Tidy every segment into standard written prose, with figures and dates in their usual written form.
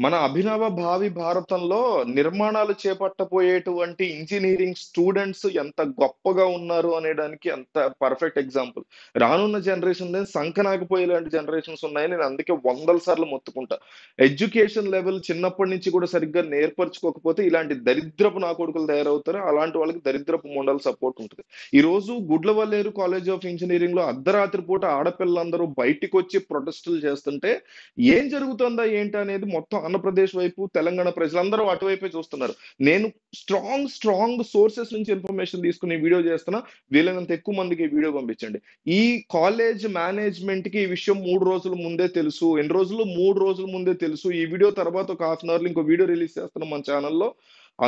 మన అభినవ భావి భారతంలో నిర్మాణాలు చేపట్టబోయేటువంటి ఇంజినీరింగ్ స్టూడెంట్స్ ఎంత గొప్పగా ఉన్నారు అనేదానికి ఎంత పర్ఫెక్ట్ ఎగ్జాంపుల్. రానున్న జనరేషన్ సంకనాకపోయేలాంటి జనరేషన్స్ ఉన్నాయని నేను అందుకే వందల సార్లు మొత్తుకుంటా. ఎడ్యుకేషన్ లెవెల్ చిన్నప్పటి నుంచి కూడా సరిగ్గా నేర్పరచుకోకపోతే ఇలాంటి దరిద్రపు నా కొడుకులు తయారవుతారు. అలాంటి వాళ్ళకి దరిద్రపు మొండల సపోర్ట్ ఉంటుంది. ఈ రోజు గుడ్లవల్లేరు కాలేజ్ ఆఫ్ ఇంజనీరింగ్ లో అర్ధరాత్రి పూట ఆడపిల్లలందరూ బయటికి వచ్చి ప్రొటెస్టులు చేస్తుంటే ఏం జరుగుతుందా ఏంటి అనేది మొత్తం ఆంధ్రప్రదేశ్ వైపు తెలంగాణ ప్రజలందరూ అటువైపే చూస్తున్నారు. నేను స్ట్రాంగ్ సోర్సెస్ నుంచి ఇన్ఫర్మేషన్ తీసుకుని వీడియో చేస్తున్నా. వీలైనంత ఎక్కువ మందికి ఈ వీడియో పంపించండి. ఈ కాలేజ్ మేనేజ్మెంట్ కి ఈ విషయం 3 రోజుల ముందే తెలుసు. ఎన్ని రోజులు? 3 రోజుల ముందే తెలుసు. ఈ వీడియో తర్వాత ఒక హాఫ్ అన్ అవర్ లో ఇంకో వీడియో రిలీజ్ చేస్తున్నాం మన ఛానల్లో.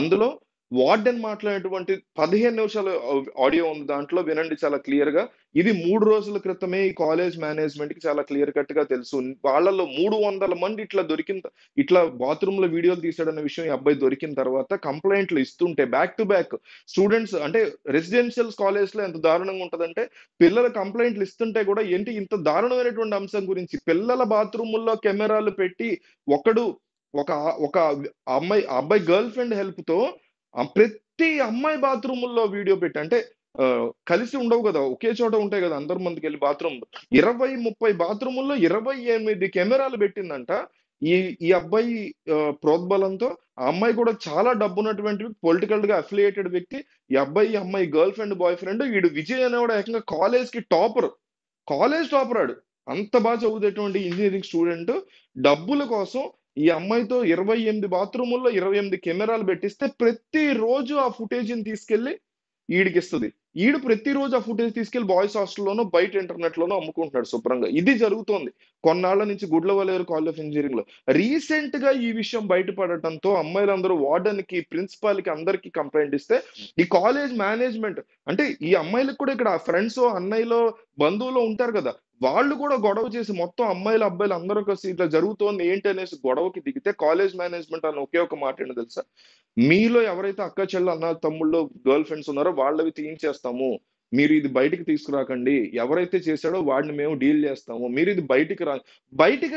అందులో వార్డెన్ మాట్లాడినటువంటి 15 నిమిషాలు ఆడియో ఉంది. దాంట్లో వినండి చాలా క్లియర్ గా. ఇది 3 రోజుల క్రితమే ఈ కాలేజ్ మేనేజ్మెంట్ కి చాలా క్లియర్ కట్ గా తెలుసు. వాళ్ళలో 300 మంది ఇట్లా బాత్రూమ్ లో వీడియోలు తీసాడన్న విషయం ఈ అబ్బాయి దొరికిన తర్వాత కంప్లైంట్లు ఇస్తుంటే బ్యాక్ టు బ్యాక్ స్టూడెంట్స్ అంటే రెసిడెన్షియల్ కాలేజ్ లో ఎంత దారుణంగా ఉంటదంటే పిల్లల కంప్లైంట్లు ఇస్తుంటే కూడా ఏంటి ఇంత దారుణమైనటువంటి అంశం గురించి పిల్లల బాత్రూముల్లో కెమెరాలు పెట్టి ఒకడు ఒక ఒక అబ్బాయి గర్ల్ ఫ్రెండ్ హెల్ప్ తో ప్రతి అమ్మాయి బాత్రూముల్లో వీడియో పెట్టి అంటే కలిసి ఉండవు కదా, ఒకే చోట ఉంటాయి కదా అందరి మందికి వెళ్ళి బాత్రూమ్ 20-30 బాత్రూముల్లో 28 కెమెరాలు పెట్టిందంట. ఈ ఈ అబ్బాయి ప్రోద్బలంతో ఆ అమ్మాయి కూడా చాలా డబ్బున్నటువంటి పొలిటికల్ గా అఫిలియేటెడ్ వ్యక్తి. ఈ అమ్మాయి గర్ల్ ఫ్రెండ్ బాయ్ ఫ్రెండ్. వీడు విజయ్ అనేవాడు ఏకంగా కాలేజ్ టాపర్ ఆడు. అంత బాగా చదువుతున్నటువంటి ఇంజనీరింగ్ స్టూడెంట్ డబ్బుల కోసం ఈ అమ్మాయితో 28 బాత్రూముల్లో 28 కెమెరాలు పెట్టిస్తే ప్రతిరోజు ఆ ఫుటేజ్ ని తీసుకెళ్లి ఈడికిస్తది. ఈడు ప్రతిరోజు ఆ ఫుటేజ్ తీసుకెళ్లి బాయ్స్ హాస్టల్లోనో బయట ఇంటర్నెట్ లోనో అమ్ముకుంటున్నాడు శుభ్రంగా. ఇది జరుగుతోంది కొన్నాళ్ల నుంచి గుడ్లవల్లేరు కాలేజ్ ఆఫ్ ఇంజనీరింగ్ లో. రీసెంట్ గా ఈ విషయం బయటపడటంతో అమ్మాయిలందరూ వార్డెన్ కి ప్రిన్సిపాల్ కి అందరికి కంప్లైంట్ ఇస్తే ఈ కాలేజ్ మేనేజ్మెంట్ అంటే ఈ అమ్మాయిలకు కూడా ఇక్కడ ఫ్రెండ్స్ అన్నయ్యలో బంధువులు ఉంటారు కదా, వాళ్ళు కూడా గొడవ చేసి మొత్తం అమ్మాయిలు అబ్బాయిలు అందరూ కలిసి ఇట్లా జరుగుతోంది ఏంటి అనేసి గొడవకి దిగితే కాలేజ్ మేనేజ్మెంట్ అని ఒకే ఒక మాట ఏంటో తెలుసా? మీలో ఎవరైతే అక్క చెల్లెలు అన్న తమ్ముళ్ళు గర్ల్ ఫ్రెండ్స్ ఉన్నారో వాళ్ళవి తీయించేస్తాము. మీరు ఇది బయటికి తీసుకురాకండి. ఎవరైతే చేశాడో వాడిని మేము డీల్ చేస్తాము. మీరు ఇది బయటికి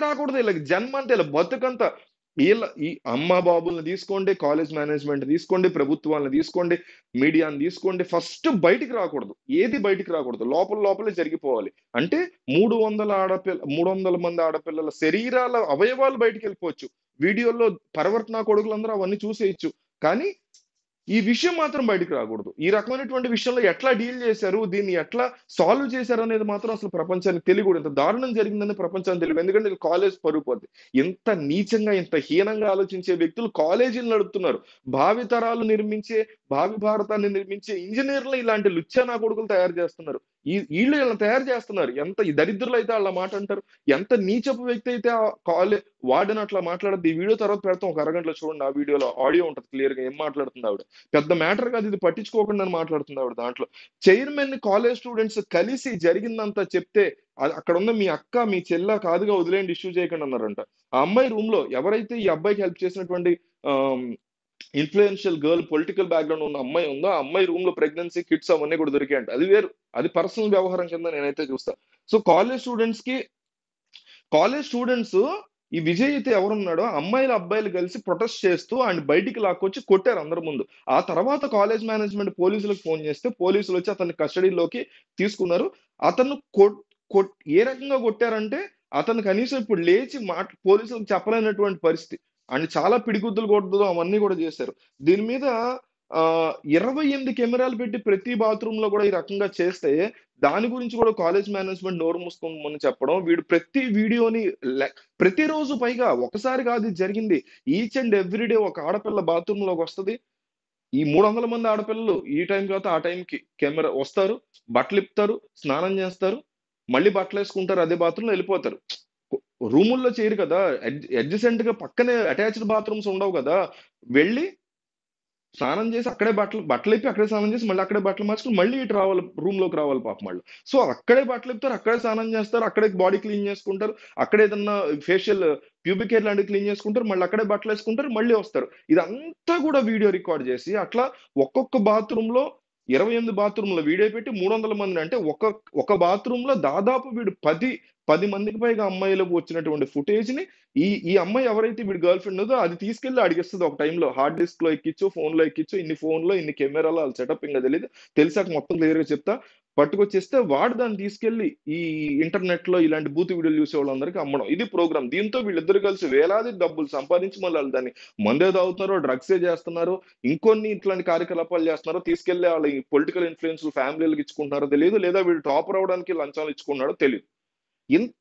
రాకూడదు. వీళ్ళకి జన్మ అంతే, ఇలా బతుకంతా ఈ అమ్మ బాబుల్ని తీసుకోండి, కాలేజ్ మేనేజ్మెంట్ తీసుకోండి, ప్రభుత్వాలను తీసుకోండి, మీడియాని తీసుకోండి, ఫస్ట్ బయటికి రాకూడదు. ఏది బయటికి రాకూడదు, లోపలే జరిగిపోవాలి. అంటే 300 మంది ఆడపిల్లల శరీరాల అవయవాలు బయటికి వెళ్ళిపోవచ్చు. వీడియోలో పరవర్తన కొడుకులందరూ అవన్నీ చూసేయచ్చు. కానీ ఈ విషయం మాత్రం బయటికి రాకూడదు. ఈ రకమైనటువంటి విషయంలో ఎట్లా డీల్ చేశారు, దీన్ని ఎట్లా సాల్వ్ చేశారు అనేది మాత్రం అసలు ప్రపంచానికి తెలియకూడదు. ఇంత దారుణం జరిగిందని ప్రపంచానికి తెలియదు. ఎందుకంటే ఇది కాలేజ్ పరుగు పోద్ది. ఇంత నీచంగా ఇంత హీనంగా ఆలోచించే వ్యక్తులు కాలేజీలు నడుపుతున్నారు. భావి భారతాన్ని నిర్మించే ఇంజనీర్లు ఇలాంటి లుచ్చా నా కొడుకులు తయారు చేస్తున్నారు. వీళ్ళు ఇలా తయారు చేస్తున్నారు. ఎంత ఈ దరిద్రులు అయితే వాళ్ళ మాట అంటారు. ఎంత నీచపు వ్యక్తి అయితే ఆ వార్డెన్ అట్లా మాట్లాడద్దు. ఈ వీడియో తర్వాత పెడతాం, ఒక అరగంటలో చూడండి. ఆ వీడియోలో ఆడియో ఉంటుంది క్లియర్ గా ఏం మాట్లాడుతుంది ఆవిడ. పెద్ద మ్యాటర్ కాదు, ఇది పట్టించుకోకుండా మాట్లాడుతుంది ఆవిడ. దాంట్లో చైర్మన్ ని కాలేజ్ స్టూడెంట్స్ కలిసి జరిగిందంతా చెప్తే అక్కడ ఉన్న మీ అక్క మీ చెల్ల కాదుగా వదిలేండి, ఇష్యూ చేయకండి అన్నారంట. ఆ అమ్మాయి రూమ్ లో ఎవరైతే ఈ అబ్బాయికి హెల్ప్ చేసినటువంటి ఇన్ఫ్లుయెన్షియల్ గర్ల్ పొలిటికల్ బ్యాక్గ్రౌండ్ ఉన్న అమ్మాయి ఉందో ఆ అమ్మాయి రూమ్ లో ప్రెగ్నెన్సీ కిట్స్ అవన్నీ కూడా దొరికాయంట. అది వేరు, అది పర్సనల్ వ్యవహారం కింద నేనైతే చూస్తా. సో కాలేజ్ స్టూడెంట్స్ ఈ విజయ్ అయితే ఎవరున్నాడో అమ్మాయిలు అబ్బాయిలు కలిసి ప్రొటెస్ట్ చేస్తూ ఆయన బయటికి లాక్కొచ్చి కొట్టారు అందరి ముందు. ఆ తర్వాత కాలేజ్ మేనేజ్మెంట్ పోలీసులకు ఫోన్ చేస్తే పోలీసులు వచ్చి అతన్ని కస్టడీలోకి తీసుకున్నారు. అతను ఏ రకంగా కొట్టారంటే అతను కనీసం ఇప్పుడు లేచి పోలీసులకు చెప్పలేనటువంటి పరిస్థితి. ఆయన చాలా పిడిగుద్దులు కొట్టదు అవన్నీ కూడా చేశారు. దీని మీద 28 కెమెరాలు పెట్టి ప్రతి బాత్రూమ్ లో కూడా ఈ రకంగా చేస్తే దాని గురించి కూడా కాలేజ్ మేనేజ్మెంట్ నోరు మూసుకోమని చెప్పడం, వీడు ప్రతి వీడియోని ప్రతిరోజు పైగా ఒకసారి కాదు ఇది జరిగింది. ఈచ్ అండ్ ఎవ్రీ డే ఒక ఆడపిల్ల బాత్రూమ్ లోకి వస్తది. ఈ 300 మంది ఆడపిల్లలు ఈ టైం తర్వాత ఆ టైంకి కెమెరా వస్తారు, బట్టలు ఇప్పుతారు, స్నానం చేస్తారు, మళ్ళీ బట్టలు వేసుకుంటారు, అదే బాత్రూమ్ లో వెళ్ళిపోతారు. రూముల్లో చేయరు కదా, అడ్జసెంట్ గా పక్కనే అటాచ్డ్ బాత్రూమ్స్ ఉండవు కదా. వెళ్ళి స్నానం చేసి అక్కడే బట్టలు ఇప్పి అక్కడే స్నానం చేసి మళ్ళీ అక్కడే బట్టలు మార్చుకుని మళ్ళీ ఇటు రావాలి, రూమ్ లోకి రావాలి పాపం వాళ్ళు. సో అక్కడే బట్టలు ఇప్పుతారు, అక్కడే స్నానం చేస్తారు, అక్కడే బాడీ క్లీన్ చేసుకుంటారు, అక్కడే ఏదన్నా ఫేషియల్ ప్యూబిక్ హెయిర్ లాంటివి క్లీన్ చేసుకుంటారు, మళ్ళీ అక్కడే బట్టలు వేసుకుంటారు, మళ్ళీ వస్తారు. ఇదంతా కూడా వీడియో రికార్డ్ చేసి అట్లా ఒక్కొక్క బాత్రూమ్ లో 28 బాత్రూమ్ లో వీడియో పెట్టి 300 మంది అంటే ఒక బాత్రూమ్ లో దాదాపు వీడు 10 మందికి పైగా అమ్మాయిలకు వచ్చినటువంటి ఫుటేజ్‌ని ఈ అమ్మాయి ఎవరైతే వీడి గర్ల్ ఫ్రెండ్ ఉన్నదో అది తీసుకెళ్ళి ఆడికిస్తది ఒక టైంలో. హార్డ్ డిస్క్‌లో ఎక్కించు, ఫోన్‌లో ఎక్కించు, ఇన్ని ఫోన్‌లో, ఇన్ని కెమెరాలో ఆళ్ళ సెటప్ ఇంగ తెలీదు. తెలిసాక మొత్తం క్లియర్‌గా చెప్తా. పట్టుకొచ్చేస్తే వాడు దాన్ని తీసుకెళ్ళి ఈ ఇంటర్నెట్‌లో ఇలాంటి బూతు వీడియోలు చూసేవాళ్ళందరికి అమ్మడం. ఇది ప్రోగ్రామ్. దీంతో వీళ్ళిద్దరూ కలిసి వేలాది డబ్బులు సంపాదించి మళ్ళీ ఆళ్ళు దాన్ని మందే తాగుతున్నారో, డ్రగ్సే చేస్తున్నారో, ఇంకొన్ని ఇట్లాంటి కార్యకలాపాలు చేస్తున్నారో, తీసుకెళ్ళి ఆళ్ళ ఈ పొలిటికల్ ఇన్‌ఫ్లూయెన్స్‌లు ఫ్యామిలీ‌లకి ఇచ్చుకుంటున్నారో తెలీదు. లేదా వీడు టాపర్ అవ్వడానికి లంచాలు ఇచ్చుకుంటున్నాడో తెలీదు. ఇంత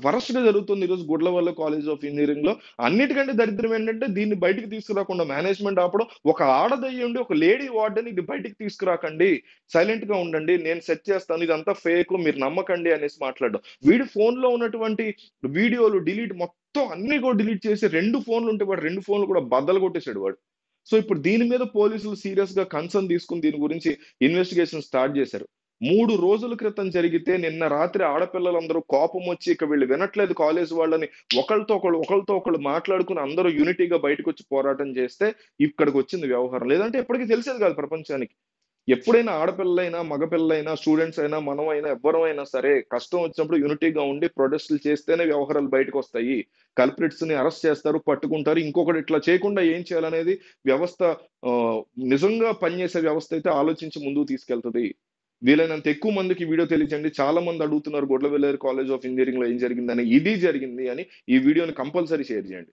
వరస్ట్‌గా జరుగుతుంది ఈరోజు గుడ్లవల్ల కాలేజ్ ఆఫ్ ఇంజినీరింగ్‌లో. అన్నిటికంటే దరిద్రం ఏంటంటే దీన్ని బయటికి తీసుకురాకుండా మేనేజ్‌మెంట్ ఆపడం. ఒక ఆడదయ్యుండి ఒక లేడీ వార్డెన్ ఇది బయటికి తీసుకురాకండి. సైలెంట్‌గా ఉండండి. నేను సెట్ చేస్తాను. ఇదంతా ఫేకు మీరు నమ్మకండి అనేసి మాట్లాడడం. వీడి ఫోన్‌లో ఉన్నటువంటి వీడియోలు మొత్తం అన్నీ కూడా డిలీట్ చేసి 2 ఫోన్‌లుంటే వాడు 2 ఫోన్‌లు కూడా బద్దలు కొట్టేసాడు వాడు. సో, ఇప్పుడు దీని మీద పోలీసులు సీరియస్‌గా కన్సర్న్ తీసుకొని దీని గురించి ఇన్వెస్టిగేషన్ స్టార్ట్ చేశారు. 3 రోజుల క్రితం జరిగితే నిన్న రాత్రి ఆడపిల్లలందరూ కోపమొచ్చి ఇక వీళ్ళు వినట్లేదు కాలేజీ వాళ్ళని ఒకళ్ళతో ఒకళ్ళు మాట్లాడుకొని అందరూ యూనిటీగా బయటకొచ్చి పోరాటం చేస్తే ఇక్కడికొచ్చింది వ్యవహారం. లేదంటే ఎప్పటికి తెలిసేది కాదు ప్రపంచానికి. ఎప్పుడైనా ఆడపిల్లలైనా, మగపిల్లలైనా, స్టూడెంట్స్ అయినా, మనమైనా ఎవ్వరమైనా సరే కష్టం వచ్చినప్పుడు యూనిటీగా ఉండి ప్రొటెస్ట్‌లు చేస్తేనే వ్యవహారాలు బయటకొస్తాయి. కల్ప్రిట్స్‌ని అరెస్ట్ చేస్తారు, పట్టుకుంటారు. ఇంకొకడు ఇట్లా చేయకుండా ఏం చేయాలనేది వ్యవస్థ ఆహ్, నిజంగా పనిచేసే వ్యవస్థ అయితే ఆలోచించి ముందుకు తీసుకెళ్తది. వీలైనంత ఎక్కువ మందికి ఈ వీడియో తెలియజేయండి. చాలా మంది అడుగుతున్నారు గుడ్లవెల్లేరు కాలేజ్ ఆఫ్ ఇంజినీరింగ్‌లో ఏం జరిగిందని. ఇది జరిగింది అని ఈ వీడియోని కంపల్సరీ షేర్ చేయండి.